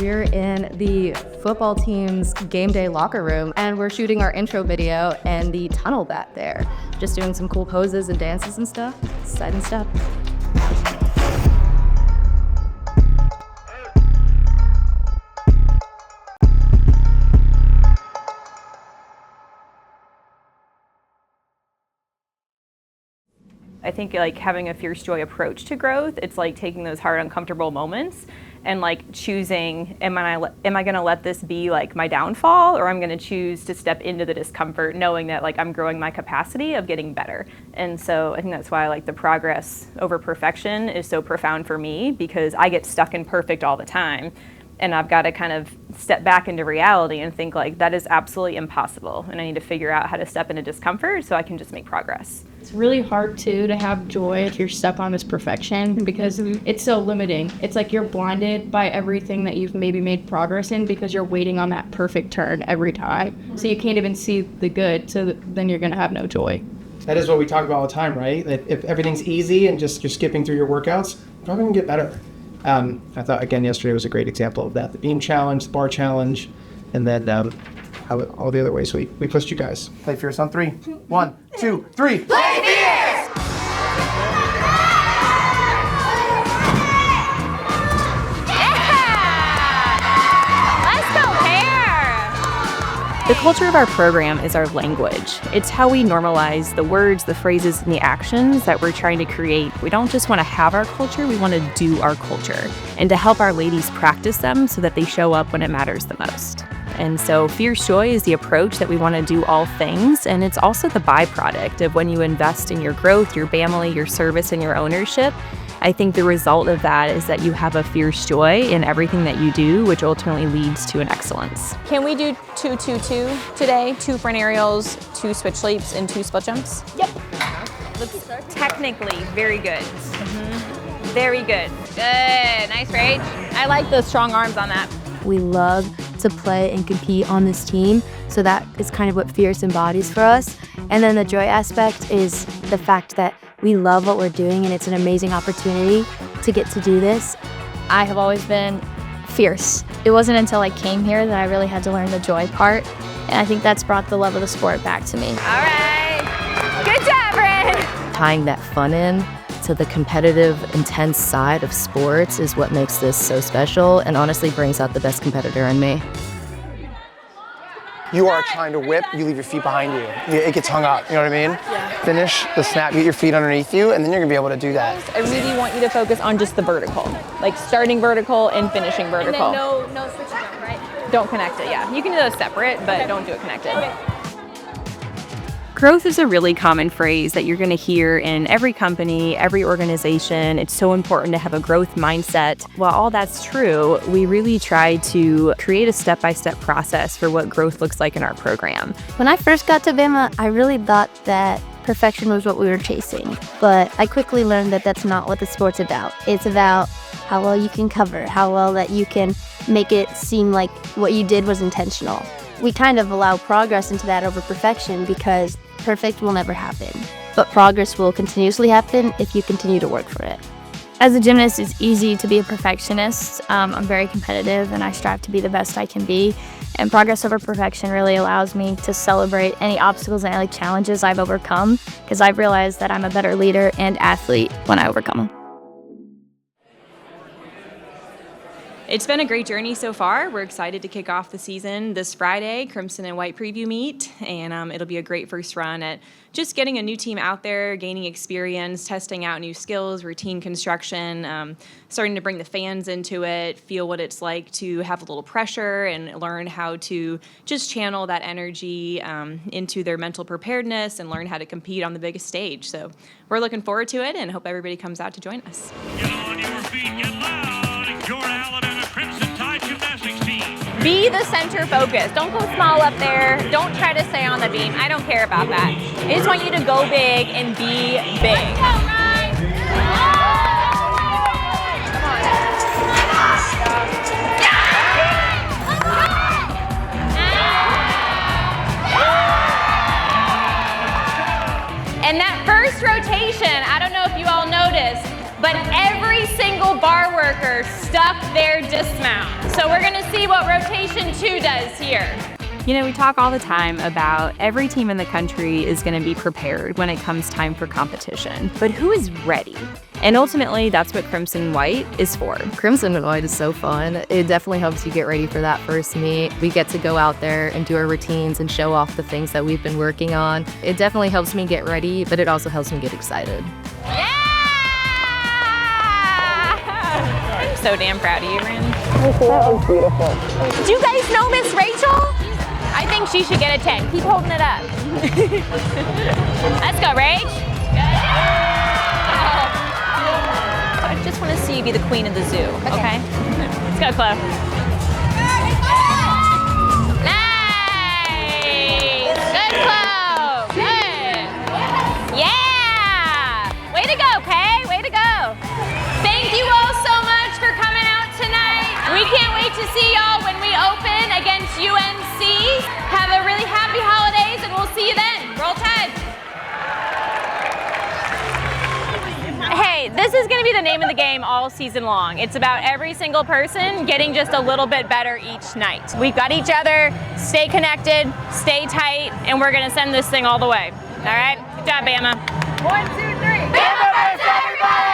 We're in the football team's game day locker room, and we're shooting our intro video in the tunnel back there. Just doing some cool poses and dances and stuff. Side and step. I think like having a fierce joy approach to growth, it's like taking those hard, uncomfortable moments and like choosing, am I going to let this be like my downfall, or I'm going to choose to step into the discomfort knowing that like I'm growing my capacity of getting better. And so I think that's why like the progress over perfection is so profound for me, because I get stuck in perfect all the time. And I've got to kind of step back into reality and think like that is absolutely impossible. And I need to figure out how to step into discomfort so I can just make progress. It's really hard too to have joy if you're stuck on this perfection, because it's so limiting. It's like you're blinded by everything that you've maybe made progress in because you're waiting on that perfect turn every time. So you can't even see the good, so then you're going to have no joy. That is what we talk about all the time, right? That if everything's easy and just you're skipping through your workouts, you're probably going to get better. I thought, again, yesterday was a great example of that. The beam challenge, the bar challenge, and then all the other ways we pushed you guys. Play fierce on 3. 1, 2, 3. Play fierce! The culture of our program is our language. It's how we normalize the words, the phrases, and the actions that we're trying to create. We don't just want to have our culture, we want to do our culture, and to help our ladies practice them so that they show up when it matters the most. And so fierce joy is the approach that we want to do all things, and it's also the byproduct of when you invest in your growth, your family, your service, and your ownership. I think the result of that is that you have a fierce joy in everything that you do, which ultimately leads to an excellence. Can we do 2-2-2 today? 2 front aerials, 2 switch leaps, and 2 split jumps? Yep. Technically, very good. Very good. Good, nice range. I like the strong arms on that. We love to play and compete on this team, so that is kind of what fierce embodies for us. And then the joy aspect is the fact that we love what we're doing, and it's an amazing opportunity to get to do this. I have always been fierce. It wasn't until I came here that I really had to learn the joy part, and I think that's brought the love of the sport back to me. All right, good job, Ren. Tying that fun in to the competitive, intense side of sports is what makes this so special, and honestly brings out the best competitor in me. You are trying to whip, you leave your feet behind you. It gets hung up, you know what I mean? Yeah. Finish the snap, get your feet underneath you, and then you're gonna be able to do that. I really want you to focus on just the vertical, like starting vertical and finishing vertical. And then no switch jump, right? Don't connect it, yeah. You can do those separate, but don't do it connected. Okay. Growth is a really common phrase that you're going to hear in every company, every organization. It's so important to have a growth mindset. While all that's true, we really try to create a step-by-step process for what growth looks like in our program. When I first got to Bama, I really thought that perfection was what we were chasing. But I quickly learned that that's not what the sport's about. It's about how well you can cover, how well that you can make it seem like what you did was intentional. We kind of allow progress into that over perfection because perfect will never happen. But progress will continuously happen if you continue to work for it. As a gymnast, it's easy to be a perfectionist. I'm very competitive, and I strive to be the best I can be. And progress over perfection really allows me to celebrate any obstacles and any challenges I've overcome, because I've realized that I'm a better leader and athlete when I overcome them. It's been a great journey so far. We're excited to kick off the season this Friday, Crimson and White preview meet, and it'll be a great first run at just getting a new team out there, gaining experience, testing out new skills, routine construction, starting to bring the fans into it, feel what it's like to have a little pressure and learn how to just channel that energy into their mental preparedness and learn how to compete on the biggest stage. So we're looking forward to it and hope everybody comes out to join us. Get on your feet, get loud. Jordan Allen and the Crimson Tide Gymnastics team. Be the center focus. Don't go small up there. Don't try to stay on the beam. I don't care about that. I just want you to go big and be big. And that first rotation, I don't know if you all noticed, but every single bar worker stuck their dismount. So we're gonna see what rotation 2 does here. You know, we talk all the time about every team in the country is going to be prepared when it comes time for competition. But who is ready? And ultimately, that's what Crimson White is for. Crimson and White is so fun. It definitely helps you get ready for that first meet. We get to go out there and do our routines and show off the things that we've been working on. It definitely helps me get ready, but it also helps me get excited. Yeah! I'm so damn proud of you, Rin. That was beautiful. Do you guys know Miss Rachel? I think she should get a 10. Keep holding it up. Let's go, Rach. I just want to see you be the queen of the zoo, okay? Let's go, Chloe. Nice! Good, Chloe. Good. Yeah! Way to go, Kay. Way to go. Thank you all so much for coming out tonight. We can't wait to see y'all when we open against UNC. Have a really happy holidays, and we'll see you then. Roll Tide. Hey, this is going to be the name of the game all season long. It's about every single person getting just a little bit better each night. We've got each other. Stay connected, stay tight, and we're going to send this thing all the way. All right? Good job, Bama. 1, 2, 3. Bama, everybody!